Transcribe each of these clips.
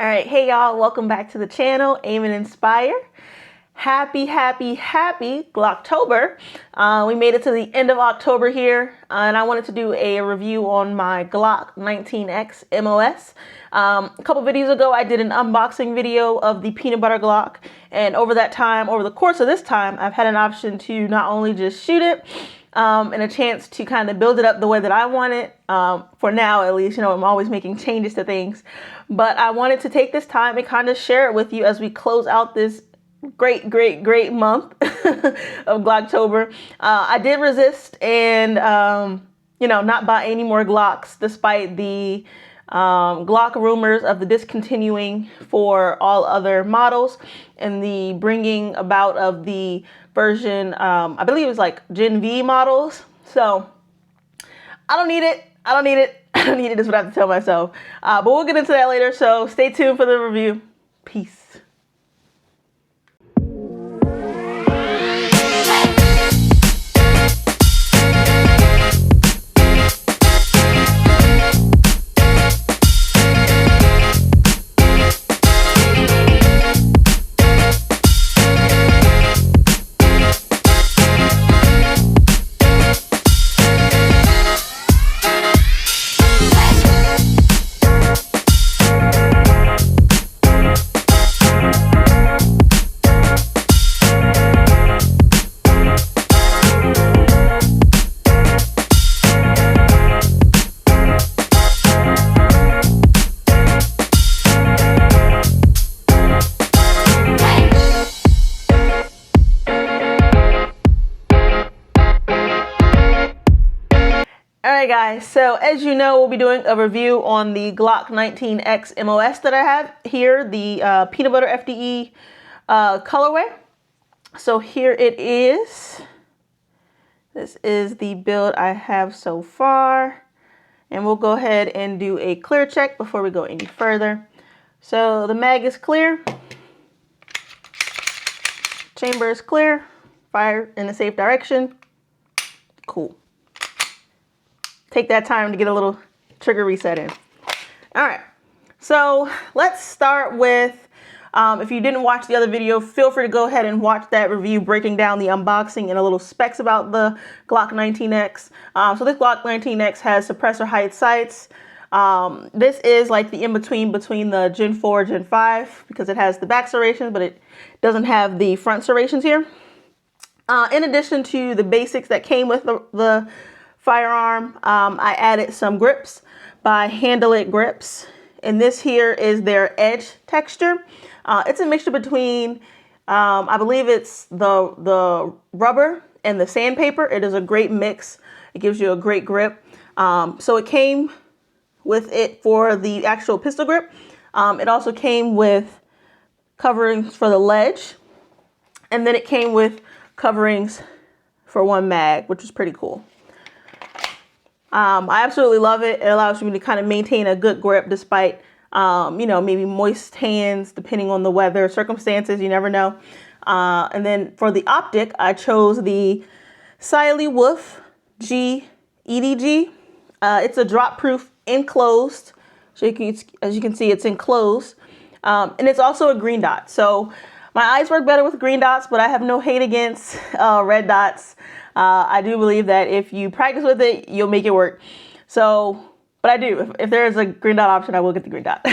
All right, hey y'all, welcome back to the channel, Aim and Inspire. Happy Glocktober. We made it to the end of October here, and I wanted to do a review on my Glock 19X MOS. A couple videos ago, I did an unboxing video of the peanut butter Glock, and over the course of this time, I've had an option to not only just shoot it, and a chance to kind of build it up the way that I want it, for now at least. You know, I'm always making changes to things, but I wanted to take this time and kind of share it with you as we close out this great month of Glocktober. I did resist and, not buy any more Glocks despite the Glock rumors of the discontinuing for all other models and the bringing about of the version, I believe it was like Gen V models. So I don't need it is what I have to tell myself. But we'll get into that later. So stay tuned for the review. Peace. Alright guys, so as you know, we'll be doing a review on the Glock 19X MOS that I have here, the peanut butter FDE colorway. So here it is. This is the build I have so far. And we'll go ahead and do a clear check before we go any further. So the mag is clear. Chamber is clear. Fire in a safe direction. Cool. Take that time to get a little trigger reset in. All right, so let's start with, if you didn't watch the other video, feel free to go ahead and watch that review breaking down the unboxing and a little specs about the Glock 19X. So this Glock 19X has suppressor height sights. This is like the in-between between the Gen 4, Gen 5, because it has the back serrations, but it doesn't have the front serrations here. In addition to the basics that came with the firearm, I added some grips by Handle It Grips, and this here is their edge texture. It's a mixture between, I believe it's the rubber and the sandpaper. It is a great mix. It gives you a great grip. So it came with it for the actual pistol grip. It also came with coverings for the ledge, and then it came with coverings for one mag, which is pretty cool. I absolutely love it. It allows me to kind of maintain a good grip despite, maybe moist hands, depending on the weather, circumstances, you never know. And then for the optic, I chose the Siley Wolf G EDG. It's a drop proof enclosed. So as you can see, it's enclosed. And it's also a green dot. So my eyes work better with green dots, but I have no hate against red dots. I do believe that if you practice with it, you'll make it work. So, but I do. If there is a green dot option, I will get the green dot.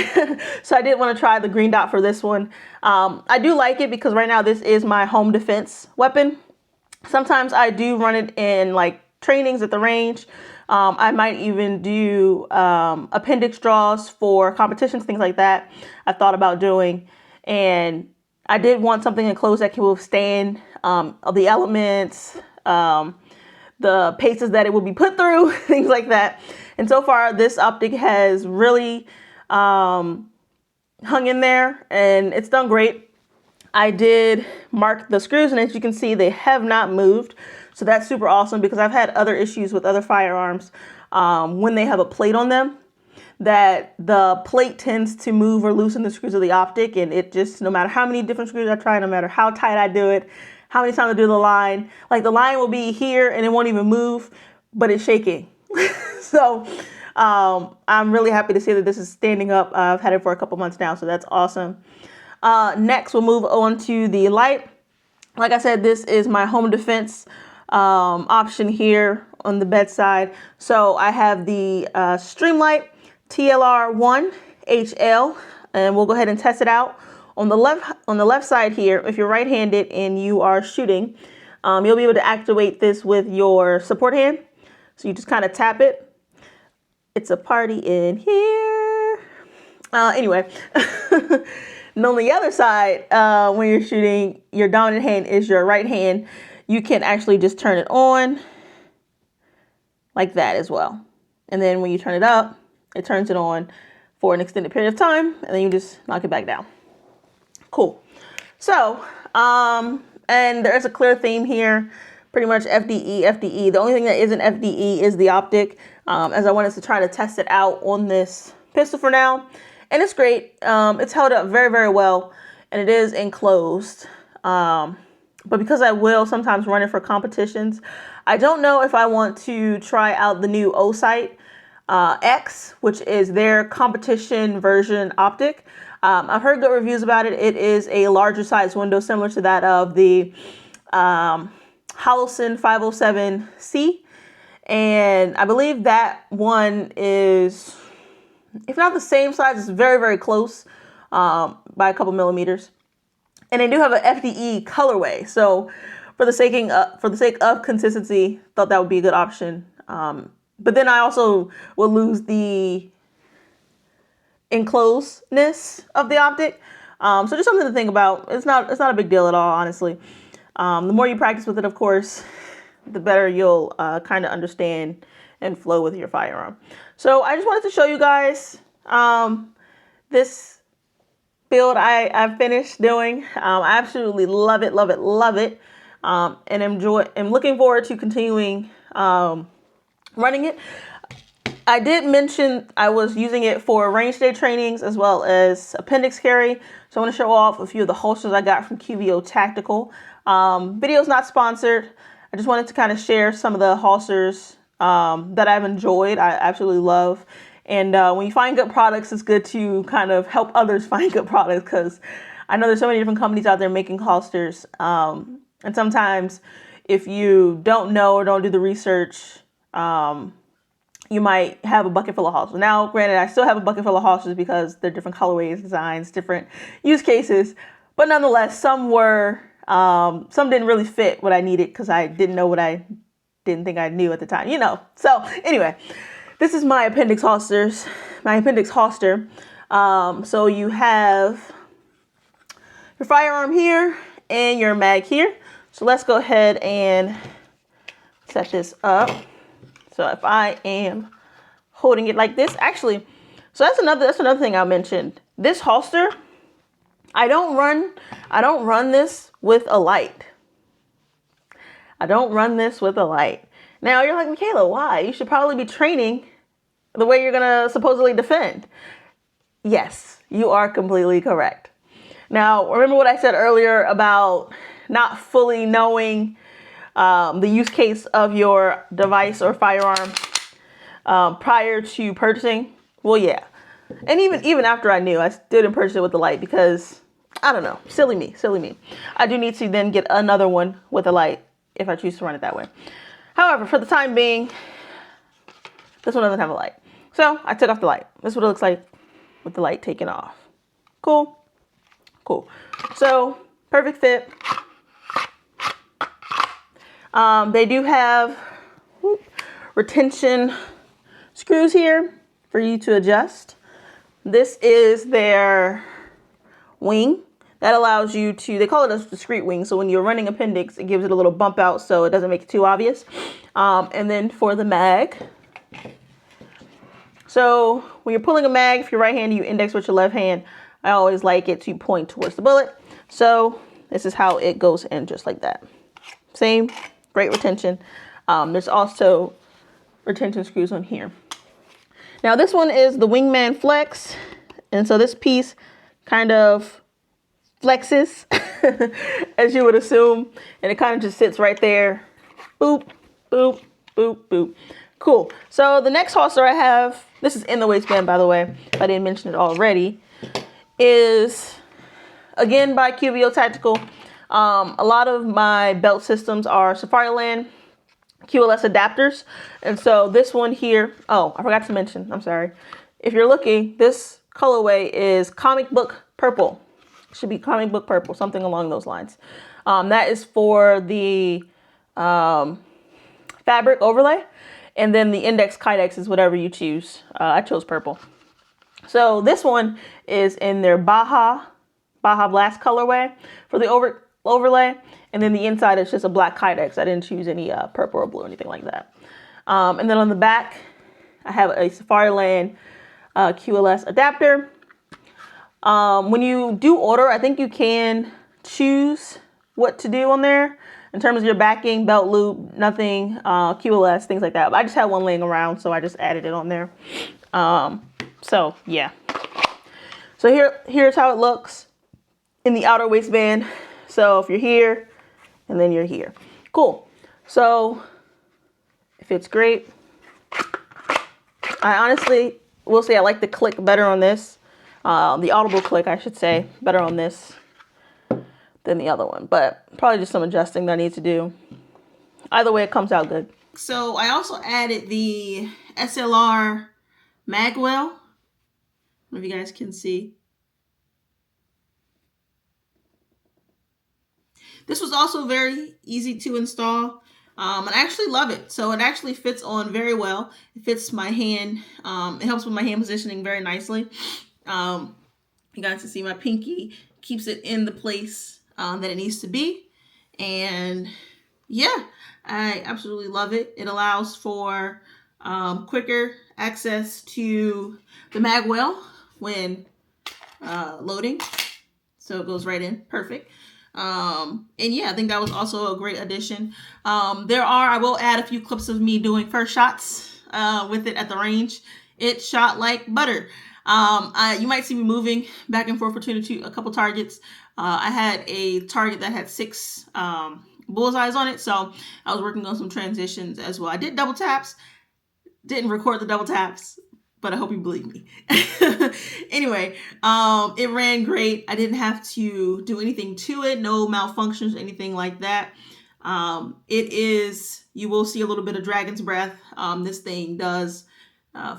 So I did want to try the green dot for this one. I do like it because right now this is my home defense weapon. Sometimes I do run it in like trainings at the range. I might even do appendix draws for competitions, things like that. I thought about doing, and I did want something enclosed that can withstand the elements, the paces that it will be put through, things like that. And so far, this optic has really hung in there, and it's done great. I did mark the screws, and as you can see, they have not moved. So that's super awesome, because I've had other issues with other firearms when they have a plate on them, that the plate tends to move or loosen the screws of the optic, and it just, no matter how many different screws I try, no matter how tight I do it, how many times I do the line, like the line will be here and it won't even move, but it's shaking. So I'm really happy to see that this is standing up. I've had it for a couple months now, so that's awesome. Next, we'll move on to the light. Like I said, this is my home defense option here on the bedside. So I have the Streamlight TLR1 HL, and we'll go ahead and test it out. On the left side here, if you're right-handed and you are shooting, you'll be able to activate this with your support hand. So you just kind of tap it. It's a party in here. Anyway, and on the other side, when you're shooting, your dominant hand is your right hand. You can actually just turn it on like that as well. And then when you turn it up, it turns it on for an extended period of time, and then you just knock it back down. Cool. So, and there's a clear theme here, pretty much FDE, FDE. The only thing that isn't FDE is the Optic, as I wanted to try to test it out on this pistol for now. And it's great. It's held up very, very well, and it is enclosed. But because I will sometimes run it for competitions, I don't know if I want to try out the new O-Sight X, which is their competition version optic. I've heard good reviews about it. It is a larger size window, similar to that of the Holosun 507C. And I believe that one is, if not the same size, it's very, very close by a couple millimeters. And they do have an FDE colorway. So for the sake of consistency, thought that would be a good option. But then I also will lose the enclosedness of the Optic. So just something to think about. It's not a big deal at all, honestly. The more you practice with it, of course, the better you'll kind of understand and flow with your firearm. So I just wanted to show you guys this build I've finished doing. I absolutely love it, love it, love it. And I'm looking forward to continuing running it. I did mention I was using it for range day trainings as well as appendix carry. So I want to show off a few of the holsters I got from QVO Tactical. Video's not sponsored. I just wanted to kind of share some of the holsters that I've enjoyed. I absolutely love. And when you find good products, it's good to kind of help others find good products, because I know there's so many different companies out there making holsters. And sometimes if you don't know or don't do the research, you might have a bucket full of holsters. Now, granted, I still have a bucket full of holsters because they're different colorways, designs, different use cases. But nonetheless, some didn't really fit what I needed because I didn't know what I didn't think I knew at the time, you know. So anyway, this is my appendix holster. So you have your firearm here and your mag here. So let's go ahead and set this up. So if I am holding it like this, actually, so that's another thing I mentioned. This holster, I don't run this with a light. I don't run this with a light. Now you're like, Michaela, why? You should probably be training the way you're gonna supposedly defend. Yes, you are completely correct. Now, remember what I said earlier about not fully knowing the use case of your device or firearm prior to purchasing? Well, yeah. And even after I knew, I didn't purchase it with the light because, I don't know, silly me. I do need to then get another one with a light if I choose to run it that way. However, for the time being, this one doesn't have a light. So I took off the light. This is what it looks like with the light taken off. Cool. So perfect fit. They do have retention screws here for you to adjust. This is their wing that allows you to, they call it a discrete wing. So when you're running appendix, it gives it a little bump out so it doesn't make it too obvious. And then for the mag. So when you're pulling a mag, if you're right-handed, you index with your left hand. I always like it to point towards the bullet. So this is how it goes in, just like that. Same, great retention. There's also retention screws on here. Now this one is the Wingman Flex. And so this piece kind of flexes, as you would assume. And it kind of just sits right there. Boop, boop, boop, boop. Cool. So the next holster I have this is in the waistband, by the way, if I didn't mention it already, is again by QBO Tactical. A lot of my belt systems are Safariland QLS adapters. And so this one here, oh, I forgot to mention, I'm sorry. If you're looking, this colorway is comic book purple. Should be comic book purple, something along those lines. That is for the fabric overlay. And then the index kydex is whatever you choose. I chose purple. So this one is in their Baja Blast colorway for the overlay. And then the inside is just a black kydex. I didn't choose any purple or blue or anything like that. And then on the back, I have a Safariland QLS adapter. When you do order, I think you can choose what to do on there in terms of your backing, belt loop, nothing, QLS, things like that. But I just had one laying around, so I just added it on there. So yeah. So here's how it looks in the outer waistband. So if you're here and then you're here. Cool. So it fits great. I honestly will say I like the click better on this. The audible click, I should say, better on this than the other one. But probably just some adjusting that I need to do. Either way, it comes out good. So I also added the SLR Magwell. I don't know if you guys can see. This was also very easy to install. And I actually love it. So it actually fits on very well. It fits my hand. It helps with my hand positioning very nicely. You guys can see my pinky keeps it in the place that it needs to be. And yeah, I absolutely love it. It allows for quicker access to the Magwell when loading. So it goes right in. Perfect. And yeah, I think that was also a great addition. I will add a few clips of me doing first shots with it at the range. It shot like butter. You might see me moving back and forth between a couple targets. I had a target that had 6 bullseyes on it, so I was working on some transitions as well. I did double taps, didn't record the double taps, but I hope you believe me. Anyway, it ran great. I didn't have to do anything to it. No malfunctions, anything like that. You will see a little bit of dragon's breath. This thing does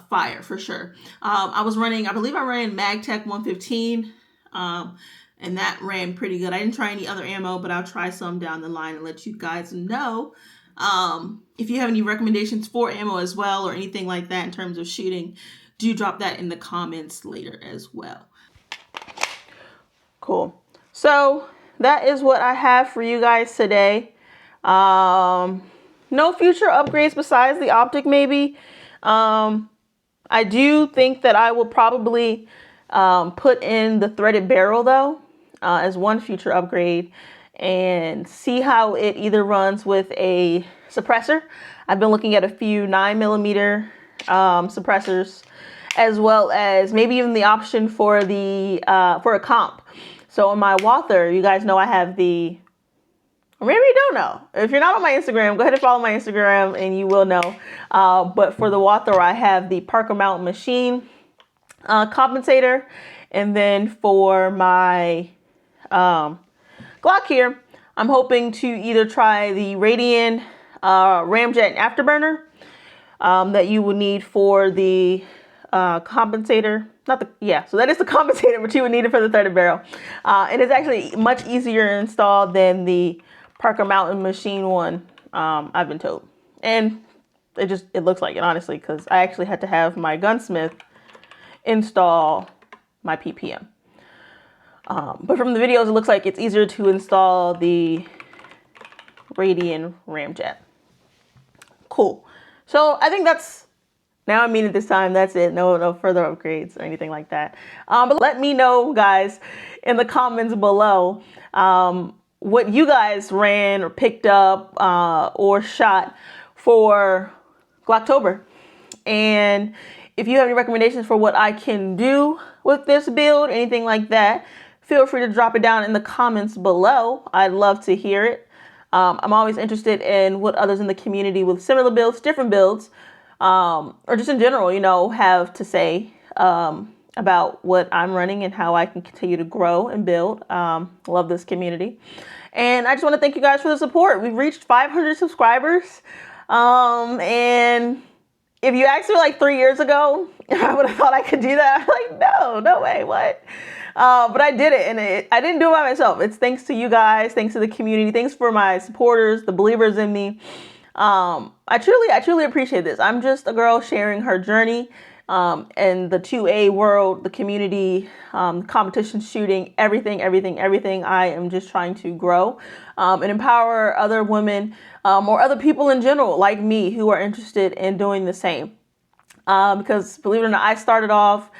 fire for sure. I believe I ran MagTech 115, and that ran pretty good. I didn't try any other ammo, but I'll try some down the line and let you guys know. If you have any recommendations for ammo as well or anything like that in terms of shooting, do drop that in the comments later as well. Cool. So that is what I have for you guys today. No future upgrades besides the Optic maybe. I do think that I will probably put in the threaded barrel though as one future upgrade and see how it either runs with a suppressor. I've been looking at a few 9mm suppressors, as well as maybe even the option for a comp. So on my Walther, you guys know I have the, or maybe you don't know. If you're not on my Instagram, go ahead and follow my Instagram and you will know. But for the Walther, I have the Parker Mountain Machine compensator. And then for my Glock here, I'm hoping to either try the Radian ramjet afterburner that you would need for the compensator. So that is the compensator, but you would need it for the threaded barrel. And it's actually much easier to install than the Parker Mountain Machine one, I've been told. And it looks like it, honestly, because I actually had to have my gunsmith install my PPM. But from the videos, it looks like it's easier to install the Radian ramjet. Cool. So I think now I mean it this time, that's it. No further upgrades or anything like that. But let me know, guys, in the comments below what you guys ran or picked up or shot for Glocktober. And if you have any recommendations for what I can do with this build, anything like that, feel free to drop it down in the comments below. I'd love to hear it. I'm always interested in what others in the community with similar builds, different builds, or just in general, you know, have to say about what I'm running and how I can continue to grow and build. Love this community. And I just want to thank you guys for the support. We've reached 500 subscribers. And if you asked me like 3 years ago, I would have thought I could do that. I'm like, no way, what? But I did it, and I didn't do it by myself. It's thanks to you guys, thanks to the community, thanks for my supporters, the believers in me. I truly appreciate this. I'm just a girl sharing her journey, and the 2A world, the community, competition shooting, everything. I am just trying to grow, and empower other women, or other people in general like me who are interested in doing the same. Because believe it or not, I started off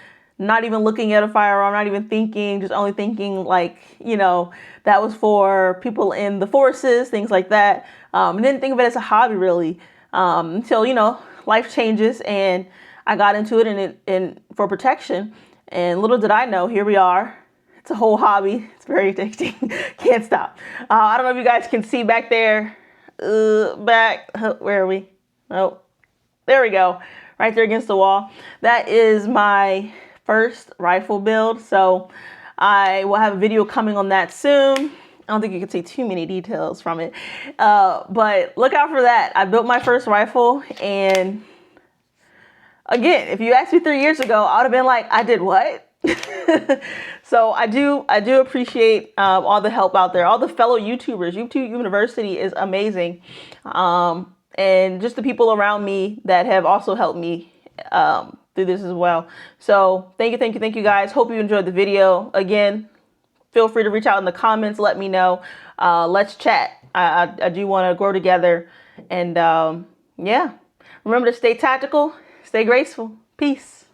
not even looking at a firearm, not even thinking, just only thinking like, you know, that was for people in the forces, things like that. And didn't think of it as a hobby really, until, you know, life changes and I got into it and for protection. And little did I know, here we are. It's a whole hobby. It's very addicting. Can't stop. I don't know if you guys can see back there. Where are we? Oh, there we go. Right there against the wall. That is my first rifle build. So I will have a video coming on that soon. I don't think you can see too many details from it. But look out for that. I built my first rifle, and again, if you asked me 3 years ago, I would have been like, I did what? So I do appreciate all the help out there, all the fellow YouTubers. YouTube University is amazing. And just the people around me that have also helped me through this as well. So thank you guys. Hope you enjoyed the video. Again, feel free to reach out in the comments. Let me know. Let's chat. I do want to grow together. And yeah, remember to stay tactical, stay graceful. Peace.